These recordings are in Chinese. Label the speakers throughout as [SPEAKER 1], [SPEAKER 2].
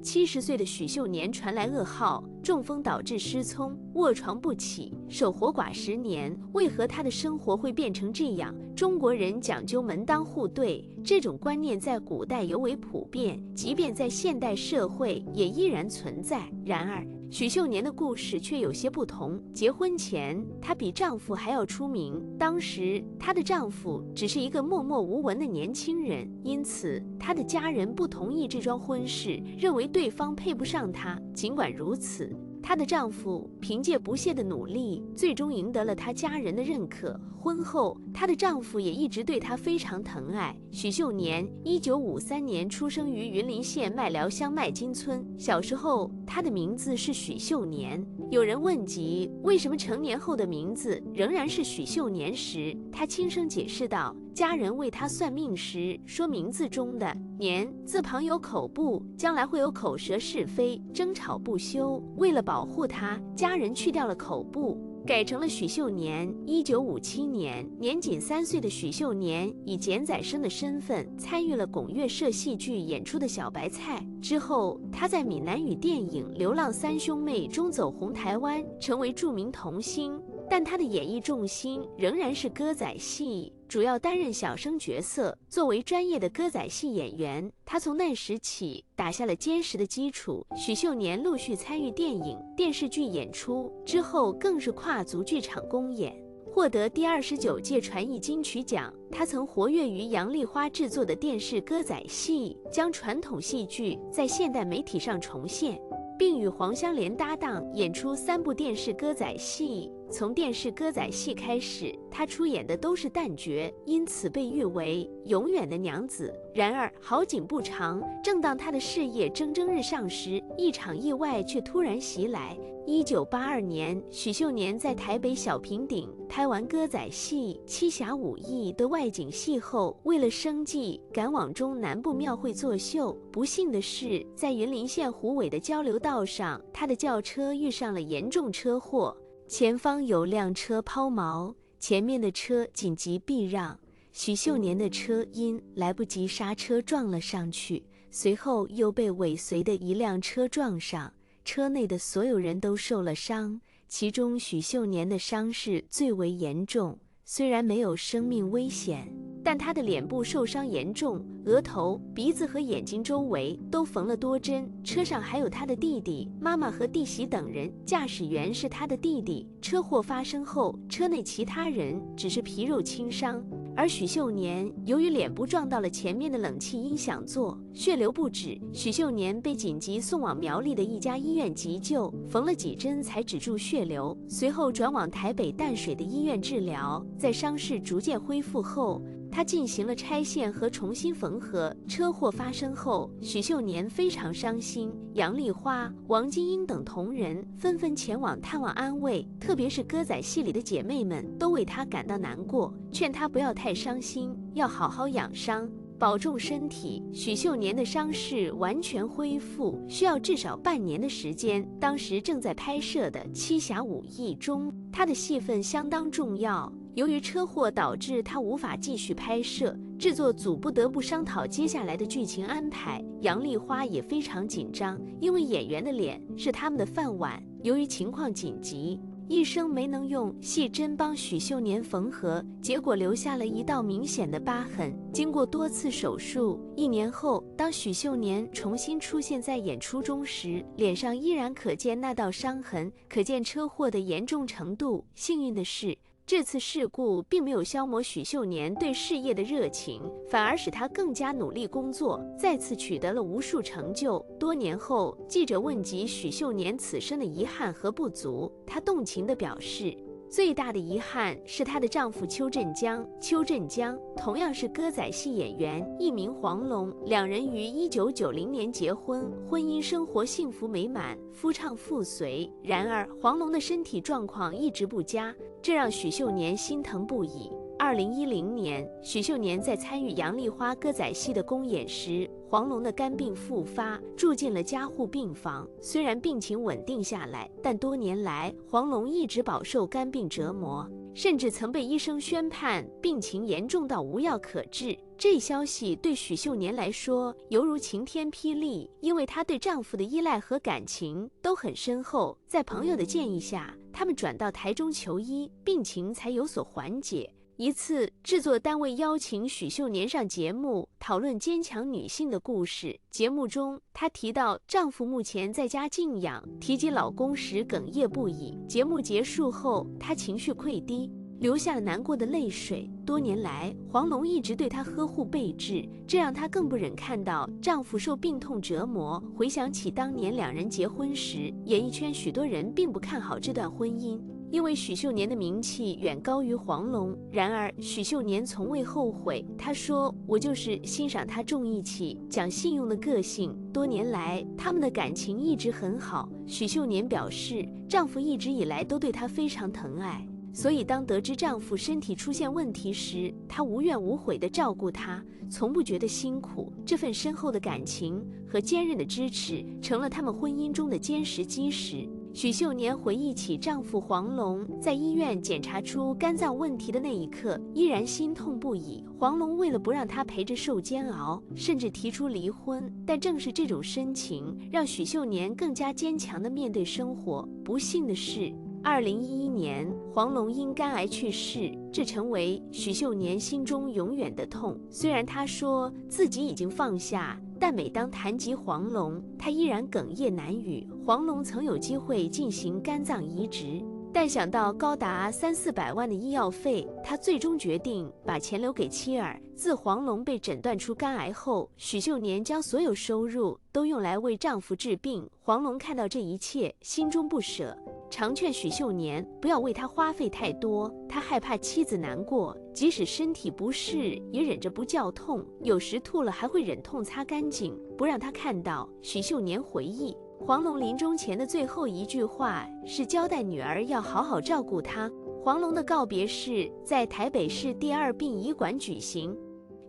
[SPEAKER 1] 70岁的许秀年传来噩耗，中风导致失聪，卧床不起，守活寡10年。为何他的生活会变成这样？中国人讲究门当户对，这种观念在古代尤为普遍，即便在现代社会也依然存在。然而，许秀年的故事却有些不同。结婚前，她比丈夫还要出名。当时，她的丈夫只是一个默默无闻的年轻人，因此她的家人不同意这桩婚事，认为对方配不上她。尽管如此，她的丈夫凭借不懈的努力，最终赢得了她家人的认可。婚后，她的丈夫也一直对她非常疼爱。许秀年1953年出生于云林县麦寮乡麦金村。小时候，她的名字是许秀年。有人问及为什么成年后的名字仍然是许秀年时，她轻声解释道：家人为她算命时说，名字中的年字旁有口部，将来会有口舌是非、争吵不休。为了保护她，家人去掉了口部，改成了许秀年。1957年，年仅3岁的许秀年以简仔生的身份参与了拱月社戏剧演出的小白菜。之后，他在闽南语电影《流浪三兄妹》中走红台湾，成为著名童星。但他的演艺重心仍然是歌仔戏，主要担任小生角色。作为专业的歌仔戏演员，他从那时起打下了坚实的基础。许秀年陆续参与电影、电视剧演出，之后更是跨足剧场公演，获得第29届传艺金曲奖。他曾活跃于杨丽花制作的电视歌仔戏，将传统戏剧在现代媒体上重现，并与黄香莲搭档演出3部电视歌仔戏。从电视歌仔戏开始，她出演的都是旦角，因此被誉为永远的娘子。然而好景不长，正当她的事业蒸蒸日上时，一场意外却突然袭来。1982年，许秀年在台北小平顶拍完歌仔戏《七侠五义》的外景戏后，为了生计赶往中南部庙会作秀。不幸的是，在云林县虎尾的交流道上，他的轿车遇上了严重车祸，前方有辆车抛锚，前面的车紧急避让，许秀年的车因来不及刹车撞了上去，随后又被尾随的一辆车撞上，车内的所有人都受了伤，其中许秀年的伤势最为严重。虽然没有生命危险，但他的脸部受伤严重，额头、鼻子和眼睛周围都缝了多针。车上还有他的弟弟、妈妈和弟媳等人，驾驶员是他的弟弟。车祸发生后，车内其他人只是皮肉轻伤，而许秀年由于脸部撞到了前面的冷气音响座，血流不止。许秀年被紧急送往苗栗的一家医院急救，缝了几针才止住血流，随后转往台北淡水的医院治疗。在伤势逐渐恢复后，他进行了拆线和重新缝合。车祸发生后，许秀年非常伤心，杨丽花、王金英等同仁纷纷前往探望安慰，特别是歌仔戏里的姐妹们都为他感到难过，劝他不要太伤心，要好好养伤，保重身体。许秀年的伤势完全恢复需要至少半年的时间。当时正在拍摄的《七侠五义》中，他的戏份相当重要。由于车祸导致他无法继续拍摄，制作组不得不商讨接下来的剧情安排。杨丽花也非常紧张，因为演员的脸是他们的饭碗。由于情况紧急，医生没能用细针帮许秀年缝合，结果留下了一道明显的疤痕。经过多次手术，1年后，当许秀年重新出现在演出中时，脸上依然可见那道伤痕，可见车祸的严重程度。幸运的是，这次事故并没有消磨许秀年对事业的热情，反而使他更加努力工作，再次取得了无数成就。多年后，记者问及许秀年此生的遗憾和不足，她动情地表示，最大的遗憾是她的丈夫邱振江。邱振江同样是歌仔戏演员，艺名黄龙，两人于1990年结婚，婚姻生活幸福美满，夫唱妇随。然而，黄龙的身体状况一直不佳，这让许秀年心疼不已。2010年，许秀年在参与杨丽花歌仔戏的公演时，黄龙的肝病复发，住进了加护病房。虽然病情稳定下来，但多年来黄龙一直饱受肝病折磨。甚至曾被医生宣判病情严重到无药可治。这一消息对许秀年来说犹如晴天霹雳，因为她对丈夫的依赖和感情都很深厚。在朋友的建议下，他们转到台中求医，病情才有所缓解。一次，制作单位邀请许秀年上节目讨论坚强女性的故事。节目中，她提到丈夫目前在家静养，提及老公时哽咽不已。节目结束后，她情绪溃堤，流下了难过的泪水。多年来，黄龙一直对她呵护备至，这让她更不忍看到丈夫受病痛折磨。回想起当年两人结婚时，演艺圈许多人并不看好这段婚姻，因为许秀年的名气远高于黄龙。然而许秀年从未后悔，她说：“我就是欣赏他重义气、讲信用的个性。”多年来，他们的感情一直很好。许秀年表示，丈夫一直以来都对她非常疼爱，所以当得知丈夫身体出现问题时，她无怨无悔地照顾他，从不觉得辛苦。这份深厚的感情和坚韧的支持，成了他们婚姻中的坚实基石。许秀年回忆起丈夫黄龙在医院检查出肝脏问题的那一刻，依然心痛不已。黄龙为了不让她陪着受煎熬，甚至提出离婚。但正是这种深情，让许秀年更加坚强地面对生活。不幸的是，2011年，黄龙因肝癌去世，这成为许秀年心中永远的痛。虽然她说自己已经放下，但每当谈及黄龙，她依然哽咽难语。黄龙曾有机会进行肝脏移植，但想到高达300-400万的医药费，她最终决定把钱留给妻儿。自黄龙被诊断出肝癌后，许秀年将所有收入都用来为丈夫治病。黄龙看到这一切，心中不舍，常劝许秀年不要为他花费太多，他害怕妻子难过，即使身体不适也忍着不叫痛，有时吐了还会忍痛擦干净，不让他看到。许秀年回忆，黄龙临终前的最后一句话是交代女儿要好好照顾她。黄龙的告别式在台北市第2殡仪馆举行，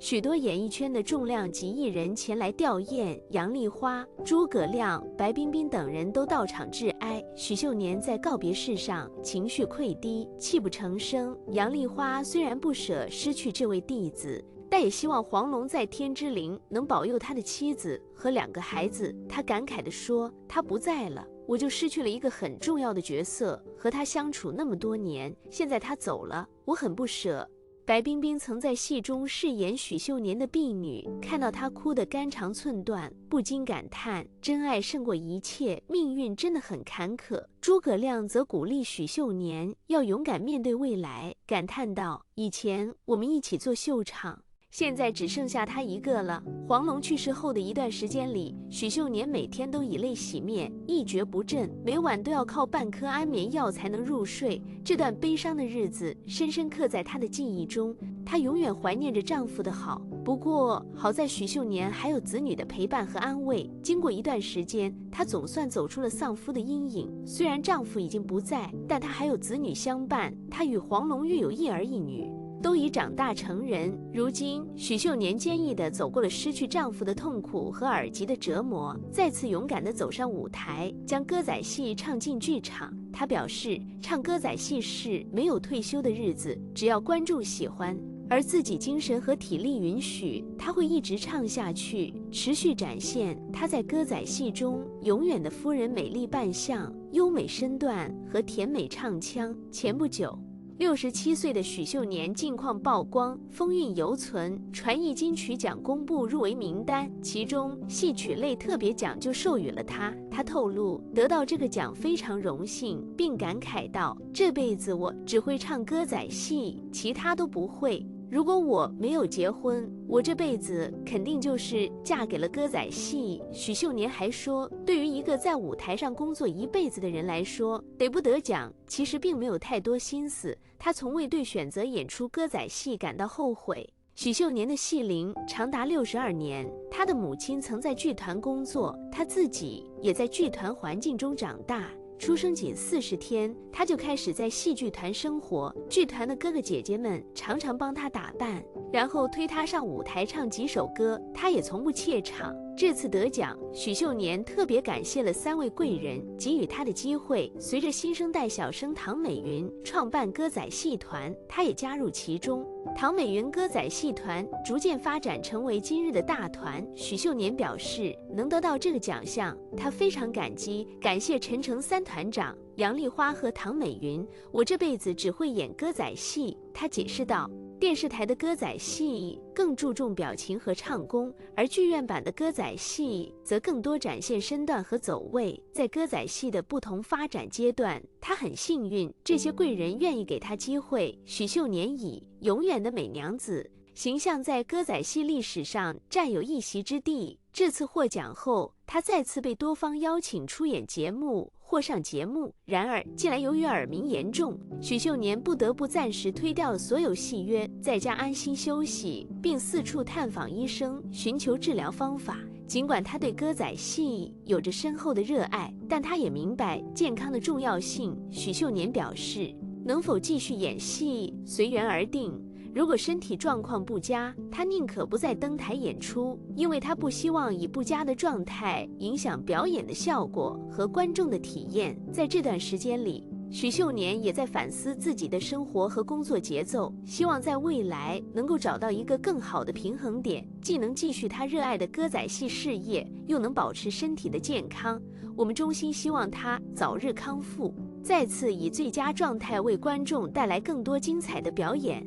[SPEAKER 1] 许多演艺圈的重量级艺人前来吊唁，杨丽花、诸葛亮、白冰冰等人都到场致哀。许秀年在告别式上情绪溃堤，泣不成声。杨丽花虽然不舍失去这位弟子，但也希望黄龙在天之灵能保佑他的妻子和2个孩子。他感慨地说：“他不在了，我就失去了一个很重要的角色，和他相处那么多年，现在他走了，我很不舍。”白冰冰曾在戏中饰演许秀年的婢女，看到她哭得肝肠寸断，不禁感叹真爱胜过一切，命运真的很坎坷。诸葛亮则鼓励许秀年要勇敢面对未来，感叹道：“以前我们一起做秀场，现在只剩下他一个了。”黄龙去世后的一段时间里，许秀年每天都以泪洗面，一蹶不振，每晚都要靠半颗安眠药才能入睡。这段悲伤的日子深深刻在她的记忆中，她永远怀念着丈夫的好。不过好在许秀年还有子女的陪伴和安慰，经过一段时间，她总算走出了丧夫的阴影。虽然丈夫已经不在，但她还有子女相伴。她与黄龙育有1儿1女，都已长大成人。如今，许秀年坚毅地走过了失去丈夫的痛苦和耳疾的折磨，再次勇敢地走上舞台，将歌仔戏唱进剧场。她表示，唱歌仔戏是没有退休的日子，只要观众喜欢，而自己精神和体力允许，她会一直唱下去，持续展现她在歌仔戏中永远的夫人美丽扮相、优美身段和甜美唱腔。前不久，67岁的许秀年近况曝光，风韵犹存。传艺金曲奖公布入围名单，其中戏曲类特别奖就授予了她。她透露得到这个奖非常荣幸，并感慨道：“这辈子我只会唱歌仔戏，其他都不会。如果我没有结婚，我这辈子肯定就是嫁给了歌仔戏。”许秀年还说，对于一个在舞台上工作一辈子的人来说，得不得奖其实并没有太多心思，他从未对选择演出歌仔戏感到后悔。许秀年的戏龄长达62年，他的母亲曾在剧团工作，他自己也在剧团环境中长大。出生仅40天，他就开始在戏剧团生活，剧团的哥哥姐姐们常常帮他打扮，然后推他上舞台唱几首歌，他也从不怯场。这次得奖，许秀年特别感谢了3位贵人给予他的机会。随着新生代小生唐美云创办歌仔戏团，他也加入其中。唐美云歌仔戏团逐渐发展成为今日的大团。许秀年表示，能得到这个奖项，他非常感激，感谢陈诚3团长、杨丽花和唐美云。我这辈子只会演歌仔戏，他解释道。电视台的歌仔戏更注重表情和唱功，而剧院版的歌仔戏则更多展现身段和走位。在歌仔戏的不同发展阶段，他很幸运，这些贵人愿意给他机会。许秀年以永远的美娘子形象在歌仔戏历史上占有一席之地。这次获奖后，他再次被多方邀请出演节目或上节目，然而近来由于耳鸣严重，许秀年不得不暂时推掉了所有戏约，在家安心休息，并四处探访医生，寻求治疗方法。尽管他对歌仔戏有着深厚的热爱，但他也明白健康的重要性。许秀年表示，能否继续演戏随缘而定。如果身体状况不佳，他宁可不再登台演出，因为他不希望以不佳的状态影响表演的效果和观众的体验。在这段时间里，许秀年也在反思自己的生活和工作节奏，希望在未来能够找到一个更好的平衡点，既能继续他热爱的歌仔戏事业，又能保持身体的健康。我们衷心希望他早日康复，再次以最佳状态为观众带来更多精彩的表演。